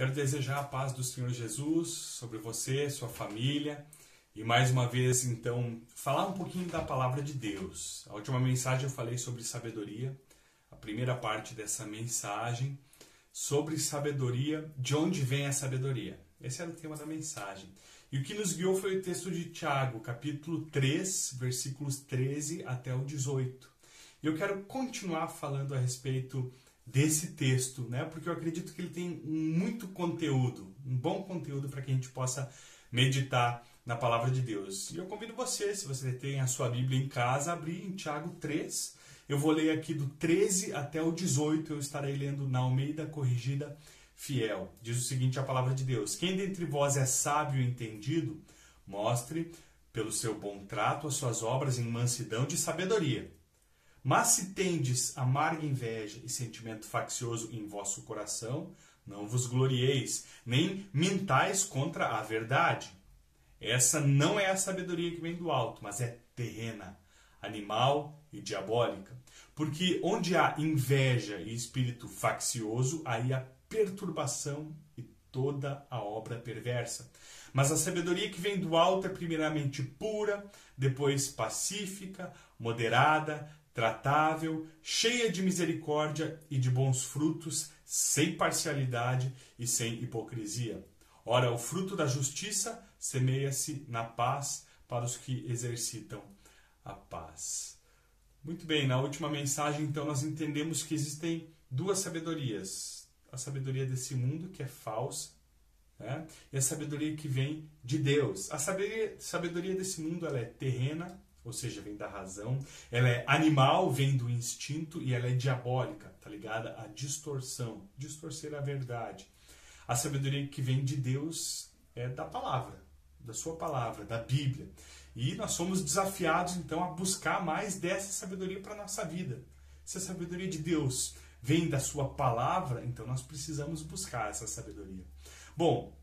Quero desejar a paz do Senhor Jesus sobre você, sua família e mais uma vez, então, falar um pouquinho da palavra de Deus. A última mensagem eu falei sobre sabedoria, a primeira parte dessa mensagem sobre sabedoria, de onde vem a sabedoria. Esse era o tema da mensagem. E o que nos guiou foi o texto de Tiago, capítulo 3, versículos 13 até o 18. E eu quero continuar falando a respeito desse texto, né? Porque eu acredito que ele tem muito conteúdo, um bom conteúdo para que a gente possa meditar na palavra de Deus. E eu convido você, se você tem a sua Bíblia em casa, a abrir em Tiago 3. Eu vou ler aqui do 13 até o 18, eu estarei lendo na Almeida Corrigida Fiel. Diz o seguinte a palavra de Deus: quem dentre vós é sábio e entendido, mostre pelo seu bom trato as suas obras em mansidão de sabedoria. Mas se tendes amarga inveja e sentimento faccioso em vosso coração, não vos glorieis, nem mintais contra a verdade. Essa não é a sabedoria que vem do alto, mas é terrena, animal e diabólica. Porque onde há inveja e espírito faccioso, aí há perturbação e toda a obra perversa. Mas a sabedoria que vem do alto é primeiramente pura, depois pacífica, moderada, tratável, cheia de misericórdia e de bons frutos, sem parcialidade e sem hipocrisia. Ora, o fruto da justiça semeia-se na paz para os que exercitam a paz. Muito bem, na última mensagem, então, nós entendemos que existem duas sabedorias. A sabedoria desse mundo, que é falsa, né? E a sabedoria que vem de Deus. A sabedoria desse mundo ela é terrena, ou seja, vem da razão. Ela é animal, vem do instinto, e ela é diabólica, tá ligada à distorção, distorcer a verdade. A sabedoria que vem de Deus é da palavra, da sua palavra, da Bíblia. E nós somos desafiados, então, a buscar mais dessa sabedoria para a nossa vida. Se a sabedoria de Deus vem da sua palavra, então nós precisamos buscar essa sabedoria. Bom,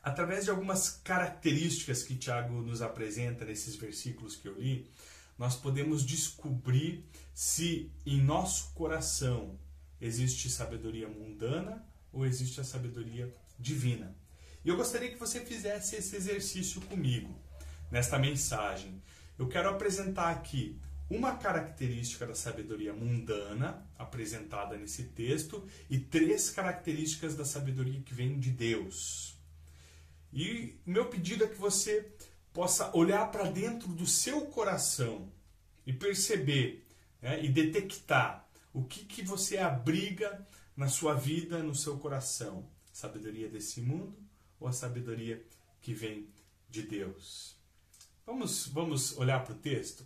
através de algumas características que Tiago nos apresenta nesses versículos que eu li, nós podemos descobrir se em nosso coração existe sabedoria mundana ou existe a sabedoria divina. E eu gostaria que você fizesse esse exercício comigo nesta mensagem. Eu quero apresentar aqui uma característica da sabedoria mundana apresentada nesse texto e 3 características da sabedoria que vem de Deus. E meu pedido é que você possa olhar para dentro do seu coração e perceber, né, e detectar o que você abriga na sua vida, no seu coração. Sabedoria desse mundo ou a sabedoria que vem de Deus? Vamos olhar para o texto?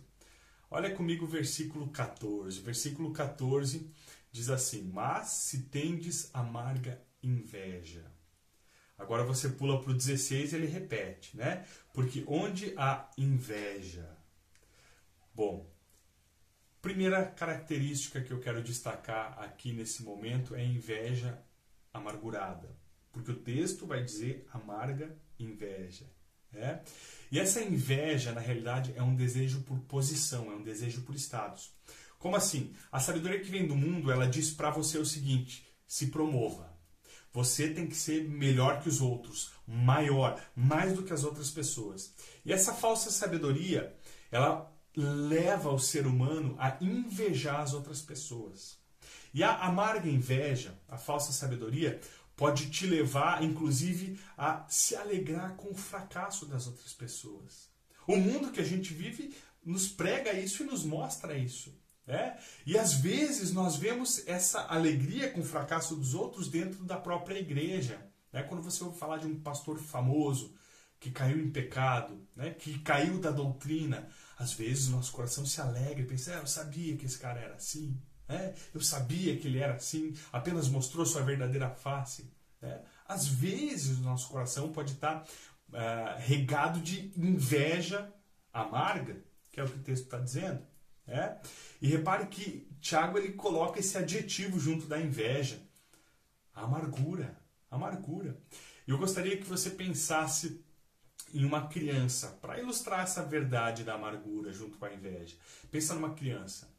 Olha comigo o versículo 14. Versículo 14 diz assim: mas se tendes amarga inveja. Agora você pula para o 16 e ele repete, né? Porque onde há inveja? Bom, primeira característica que eu quero destacar aqui nesse momento é a inveja amargurada. Porque o texto vai dizer amarga inveja. Né? E essa inveja, na realidade, é um desejo por posição, é um desejo por status. Como assim? A sabedoria que vem do mundo, ela diz para você o seguinte: se promova. Você tem que ser melhor que os outros, maior, mais do que as outras pessoas. E essa falsa sabedoria, ela leva o ser humano a invejar as outras pessoas. E a amarga inveja, a falsa sabedoria, pode te levar, inclusive, a se alegrar com o fracasso das outras pessoas. O mundo que a gente vive nos prega isso e nos mostra isso. Né? E às vezes nós vemos essa alegria com o fracasso dos outros dentro da própria igreja. Né? Quando você ouve falar de um pastor famoso que caiu em pecado, né? Que caiu da doutrina, às vezes o nosso coração se alegra e pensa: eu sabia que esse cara era assim. Eu sabia que ele era assim, apenas mostrou sua verdadeira face. Às vezes o nosso coração pode estar regado de inveja amarga, que é o que o texto está dizendo. E repare que Tiago ele coloca esse adjetivo junto da inveja: amargura, amargura. E eu gostaria que você pensasse em uma criança, para ilustrar essa verdade da amargura junto com a inveja. Pensa numa criança.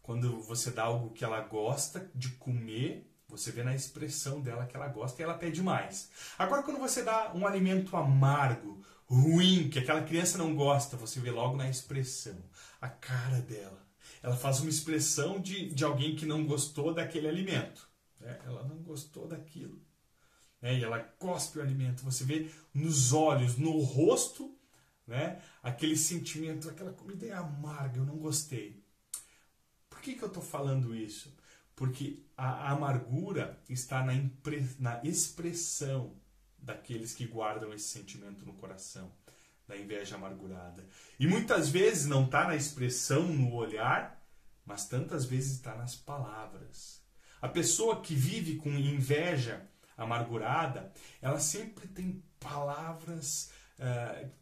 Quando você dá algo que ela gosta de comer Você vê na expressão dela que ela gosta e ela pede mais. Agora, quando você dá um alimento amargo, ruim, que aquela criança não gosta, você vê logo na expressão, a cara dela. Ela faz uma expressão de alguém que não gostou daquele alimento. Né? Ela não gostou daquilo. Né? E ela cospe o alimento. Você vê nos olhos, no rosto, né? Aquele sentimento, aquela comida é amarga, eu não gostei. Por que eu estou falando isso? Porque a amargura está na expressão daqueles que guardam esse sentimento no coração, da inveja amargurada. E muitas vezes não está na expressão, no olhar, mas tantas vezes está nas palavras. A pessoa que vive com inveja amargurada, ela sempre tem palavras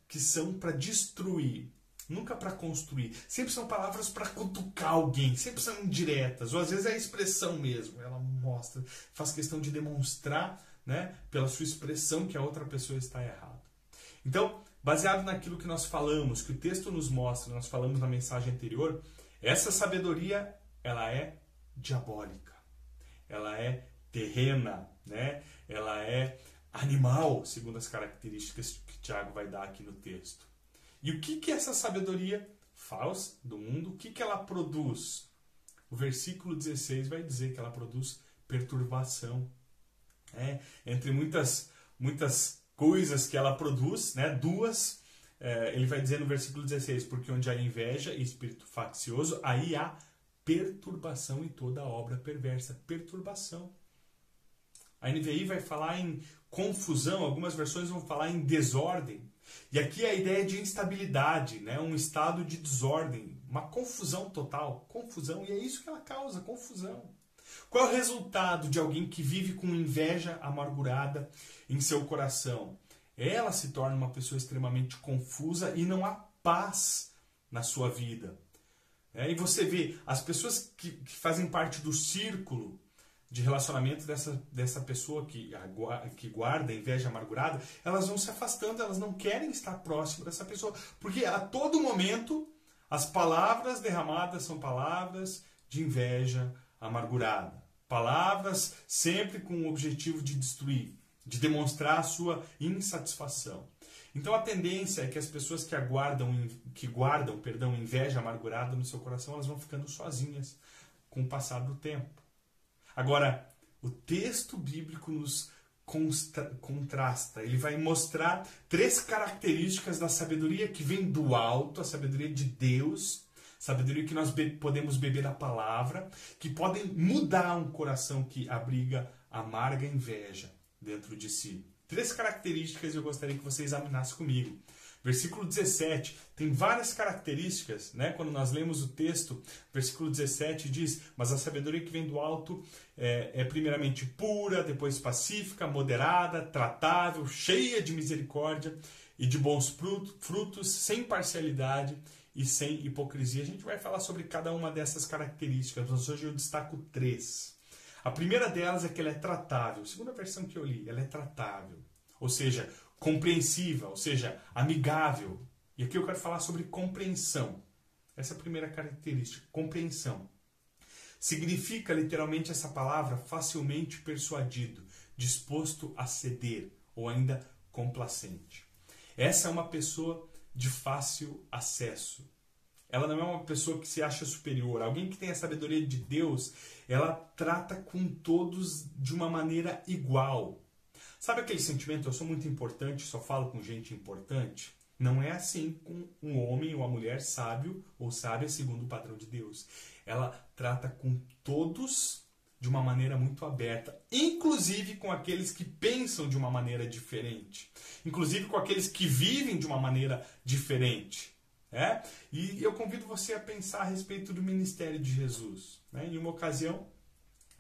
que são para destruir, nunca para construir. Sempre são palavras para cutucar alguém, sempre são indiretas, ou às vezes é a expressão mesmo. Ela mostra, faz questão de demonstrar, né, pela sua expressão que a outra pessoa está errada. Então, baseado naquilo que nós falamos, que o texto nos mostra, nós falamos na mensagem anterior, essa sabedoria, ela é diabólica, ela é terrena, né? Ela é animal, segundo as características que Tiago vai dar aqui no texto. E o que essa sabedoria faz do mundo? O que ela produz? O versículo 16 vai dizer que ela produz perturbação. Entre muitas coisas que ela produz, né, duas, ele vai dizer no versículo 16, porque onde há inveja e espírito faccioso, aí há perturbação e toda obra perversa. Perturbação. A NVI vai falar em confusão, algumas versões vão falar em desordem. E aqui a ideia de instabilidade, né? Um estado de desordem, uma confusão total, confusão, e é isso que ela causa, confusão. Qual é o resultado de alguém que vive com inveja amargurada em seu coração? Ela se torna uma pessoa extremamente confusa e não há paz na sua vida. E você vê, as pessoas que fazem parte do círculo de relacionamento dessa pessoa que guarda inveja amargurada, elas vão se afastando, elas não querem estar próximo dessa pessoa, porque a todo momento as palavras derramadas são palavras de inveja amargurada. Palavras sempre com o objetivo de destruir, de demonstrar a sua insatisfação. Então a tendência é que as pessoas que guardam inveja amargurada no seu coração, elas vão ficando sozinhas com o passar do tempo. Agora, o texto bíblico nos contrasta. Ele vai mostrar 3 características da sabedoria que vem do alto, a sabedoria de Deus, sabedoria que nós podemos beber da palavra, que podem mudar um coração que abriga amarga inveja dentro de si. 3 características eu gostaria que você examinasse comigo. Versículo 17 tem várias características, né? Quando nós lemos o texto, versículo 17 diz: mas a sabedoria que vem do alto é primeiramente pura, depois pacífica, moderada, tratável, cheia de misericórdia e de bons frutos, sem parcialidade e sem hipocrisia. A gente vai falar sobre cada uma dessas características, mas hoje eu destaco 3. A primeira delas é que ela é tratável. A segunda versão que eu li, ela é tratável. Ou seja, compreensiva, ou seja, amigável. E aqui eu quero falar sobre compreensão. Essa é a primeira característica, compreensão. Significa literalmente essa palavra facilmente persuadido, disposto a ceder ou ainda complacente. Essa é uma pessoa de fácil acesso. Ela não é uma pessoa que se acha superior. Alguém que tem a sabedoria de Deus, ela trata com todos de uma maneira igual. Sabe aquele sentimento, eu sou muito importante, só falo com gente importante? Não é assim com um homem ou uma mulher sábio ou sábia segundo o padrão de Deus. Ela trata com todos de uma maneira muito aberta, inclusive com aqueles que pensam de uma maneira diferente, inclusive com aqueles que vivem de uma maneira diferente. E eu convido você a pensar a respeito do ministério de Jesus. Em uma ocasião,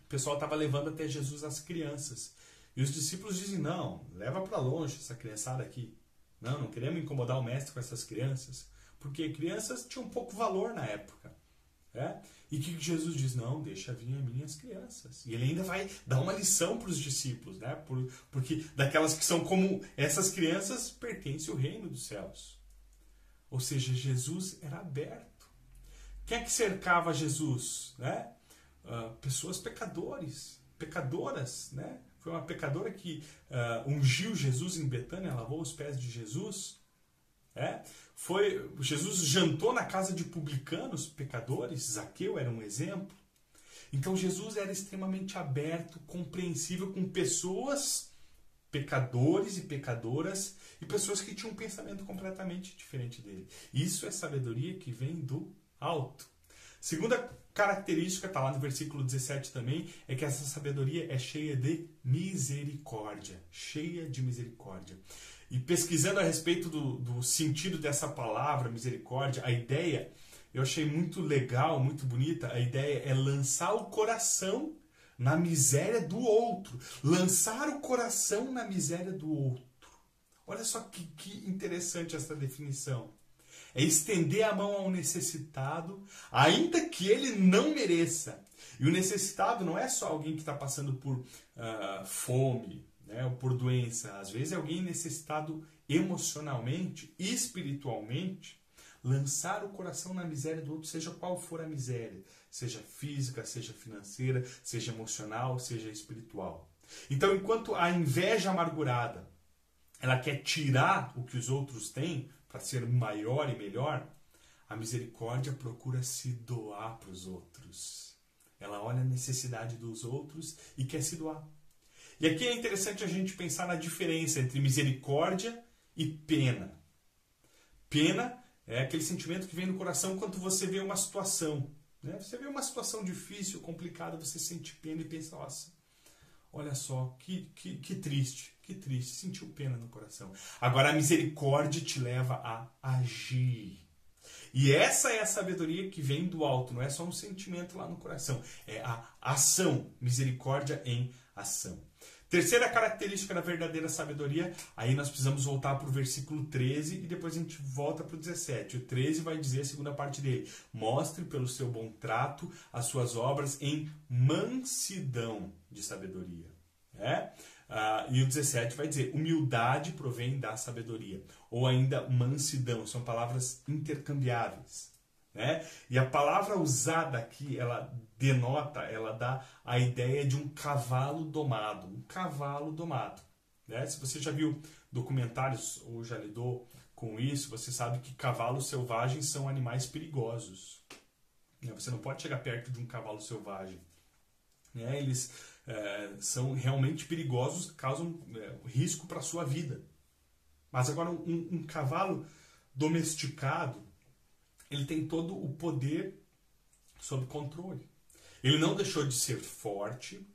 o pessoal estava levando até Jesus as crianças. E os discípulos dizem: não, leva para longe essa criançada aqui. Não queremos incomodar o mestre com essas crianças. Porque crianças tinham pouco valor na época. E o que Jesus diz? Não, deixa vir as minhas crianças. E ele ainda vai dar uma lição para os discípulos. Porque daquelas que são como essas crianças, pertence o reino dos céus. Ou seja, Jesus era aberto. Quem é que cercava Jesus? Pessoas pecadores. pecadoras, né? Foi uma pecadora que ungiu Jesus em Betânia, lavou os pés de Jesus. Jesus jantou na casa de publicanos, pecadores. Zaqueu era um exemplo. Então Jesus era extremamente aberto, compreensível com pessoas, pecadores e pecadoras, e pessoas que tinham um pensamento completamente diferente dele. Isso é sabedoria que vem do alto. Segunda característica, está lá no versículo 17 também, é que essa sabedoria é cheia de misericórdia. Cheia de misericórdia. E pesquisando a respeito do sentido dessa palavra, misericórdia, a ideia, eu achei muito legal, muito bonita, a ideia é lançar o coração na miséria do outro. Lançar o coração na miséria do outro. Olha só que interessante essa definição. É estender a mão ao necessitado, ainda que ele não mereça. E o necessitado não é só alguém que está passando por fome, né, ou por doença. Às vezes é alguém necessitado emocionalmente, espiritualmente. Lançar o coração na miséria do outro, seja qual for a miséria. Seja física, seja financeira, seja emocional, seja espiritual. Então, enquanto a inveja amargurada, ela quer tirar o que os outros têm, para ser maior e melhor, a misericórdia procura se doar para os outros. Ela olha a necessidade dos outros e quer se doar. E aqui é interessante a gente pensar na diferença entre misericórdia e pena. Pena é aquele sentimento que vem no coração quando você vê uma situação. Né? Você vê uma situação difícil, complicada, você sente pena e pensa, nossa, olha só, que triste. Que triste, sentiu pena no coração. Agora a misericórdia te leva a agir. E essa é a sabedoria que vem do alto, não é só um sentimento lá no coração. É a ação, misericórdia em ação. Terceira característica da verdadeira sabedoria, aí nós precisamos voltar para o versículo 13 e depois a gente volta para o 17. O 13 vai dizer a segunda parte dele. Mostre pelo seu bom trato as suas obras em mansidão de sabedoria. E o 17 vai dizer, humildade provém da sabedoria, ou ainda mansidão, são palavras intercambiáveis. Né? E a palavra usada aqui, ela denota, ela dá a ideia de um cavalo domado. Um cavalo domado. Né? Se você já viu documentários ou já lidou com isso, você sabe que cavalos selvagens são animais perigosos. Você não pode chegar perto de um cavalo selvagem. Eles são realmente perigosos, causam risco para a sua vida. Mas agora um cavalo domesticado, ele tem todo o poder sob controle. Ele não deixou de ser forte,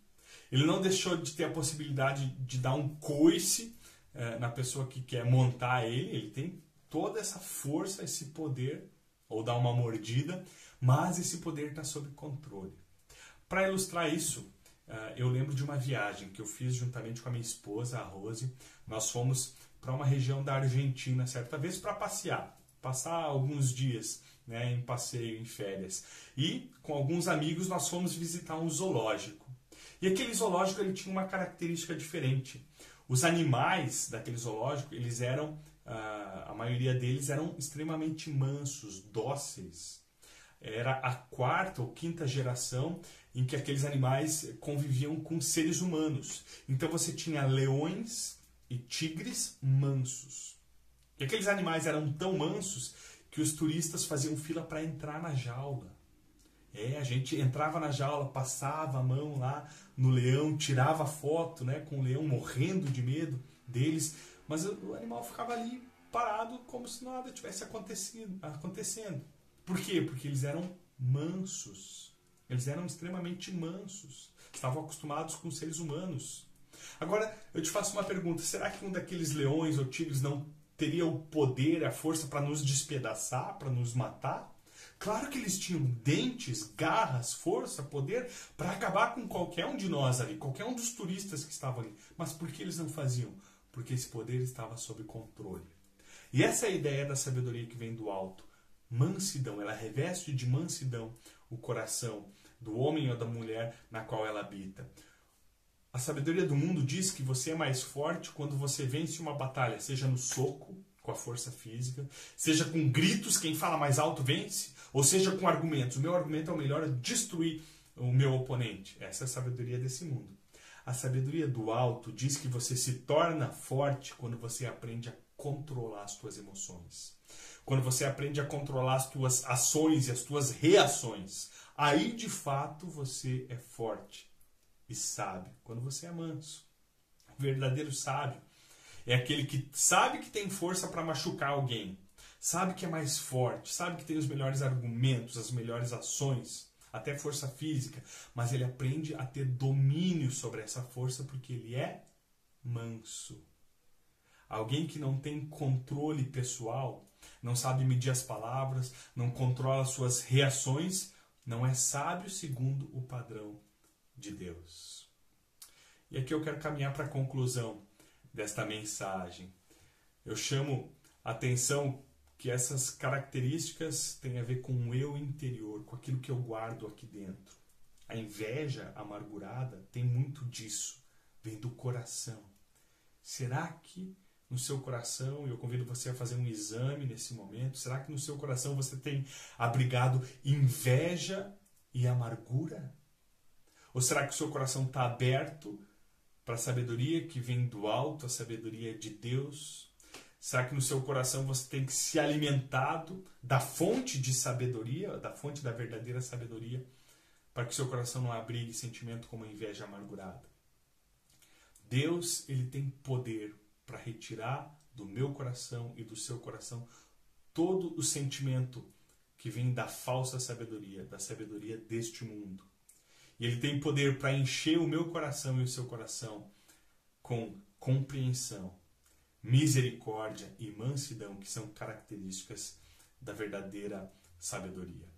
ele não deixou de ter a possibilidade de dar um coice na pessoa que quer montar ele tem toda essa força, esse poder, ou dar uma mordida, mas esse poder está sob controle. Para ilustrar isso, eu lembro de uma viagem que eu fiz juntamente com a minha esposa, a Rose. Nós fomos para uma região da Argentina certa vez para passar alguns dias, né, em passeio, em férias. E com alguns amigos nós fomos visitar um zoológico. E aquele zoológico ele tinha uma característica diferente. Os animais daquele zoológico, eles eram, a maioria deles eram extremamente mansos, dóceis. Era a quarta ou quinta geração em que aqueles animais conviviam com seres humanos. Então você tinha leões e tigres mansos. E aqueles animais eram tão mansos que os turistas faziam fila para entrar na jaula. A gente entrava na jaula, passava a mão lá no leão, tirava foto, né, com o leão morrendo de medo deles, mas o animal ficava ali parado como se nada tivesse acontecendo. Por quê? Porque eles eram mansos. Eles eram extremamente mansos. Estavam acostumados com seres humanos. Agora, eu te faço uma pergunta. Será que um daqueles leões ou tigres não teria o poder, a força para nos despedaçar, para nos matar? Claro que eles tinham dentes, garras, força, poder para acabar com qualquer um de nós ali, qualquer um dos turistas que estavam ali. Mas por que eles não faziam? Porque esse poder estava sob controle. E essa é a ideia da sabedoria que vem do alto. Mansidão, ela reveste de mansidão o coração do homem ou da mulher na qual ela habita. A sabedoria do mundo diz que você é mais forte quando você vence uma batalha, seja no soco, com a força física, seja com gritos, quem fala mais alto vence, ou seja com argumentos. O meu argumento é o melhor, é destruir o meu oponente. Essa é a sabedoria desse mundo. A sabedoria do alto diz que você se torna forte quando você aprende a controlar as tuas emoções. Quando você aprende a controlar as tuas ações e as tuas reações. Aí, de fato, você é forte e sábio. Quando você é manso. O verdadeiro sábio é aquele que sabe que tem força para machucar alguém. Sabe que é mais forte. Sabe que tem os melhores argumentos, as melhores ações. Até força física. Mas ele aprende a ter domínio sobre essa força porque ele é manso. Alguém que não tem controle pessoal, não sabe medir as palavras, não controla suas reações, não é sábio segundo o padrão de Deus. E aqui eu quero caminhar para a conclusão desta mensagem. Eu chamo a atenção que essas características têm a ver com o eu interior, com aquilo que eu guardo aqui dentro. A inveja amargurada tem muito disso, vem do coração. Será que no seu coração, e eu convido você a fazer um exame nesse momento, será que no seu coração você tem abrigado inveja e amargura? Ou será que o seu coração está aberto para a sabedoria que vem do alto, a sabedoria de Deus? Será que no seu coração você tem que se alimentado da fonte de sabedoria, da fonte da verdadeira sabedoria, para que o seu coração não abrigue sentimento como a inveja amargurada? Deus, ele tem poder para retirar do meu coração e do seu coração todo o sentimento que vem da falsa sabedoria, da sabedoria deste mundo. E ele tem poder para encher o meu coração e o seu coração com compreensão, misericórdia e mansidão, que são características da verdadeira sabedoria.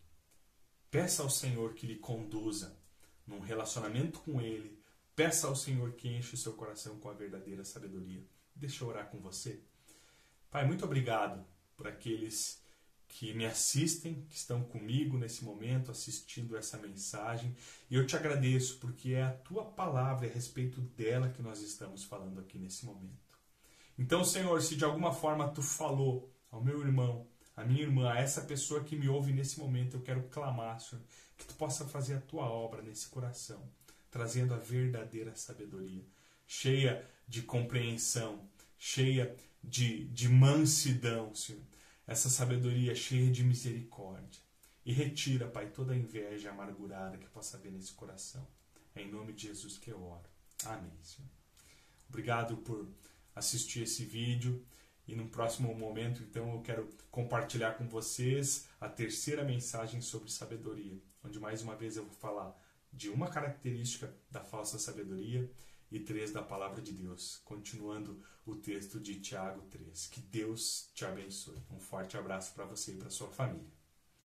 Peça ao Senhor que lhe conduza num relacionamento com Ele. Peça ao Senhor que enche o seu coração com a verdadeira sabedoria. Deixa eu orar com você. Pai, muito obrigado por aqueles que me assistem, que estão comigo nesse momento, assistindo essa mensagem. E eu te agradeço porque é a tua palavra, é a respeito dela que nós estamos falando aqui nesse momento. Então, Senhor, se de alguma forma tu falou ao meu irmão, à minha irmã, a essa pessoa que me ouve nesse momento, eu quero clamar, Senhor, que tu possa fazer a tua obra nesse coração, trazendo a verdadeira sabedoria, cheia de compreensão, cheia de mansidão, Senhor. Essa sabedoria cheia de misericórdia. E retira, Pai, toda a inveja amargurada que possa haver nesse coração. É em nome de Jesus que eu oro. Amém, Senhor. Obrigado por assistir esse vídeo. E no próximo momento, então, eu quero compartilhar com vocês a terceira mensagem sobre sabedoria, onde mais uma vez eu vou falar de uma característica da falsa sabedoria e 3 da palavra de Deus, continuando o texto de Tiago 3. Que Deus te abençoe. Um forte abraço para você e para sua família.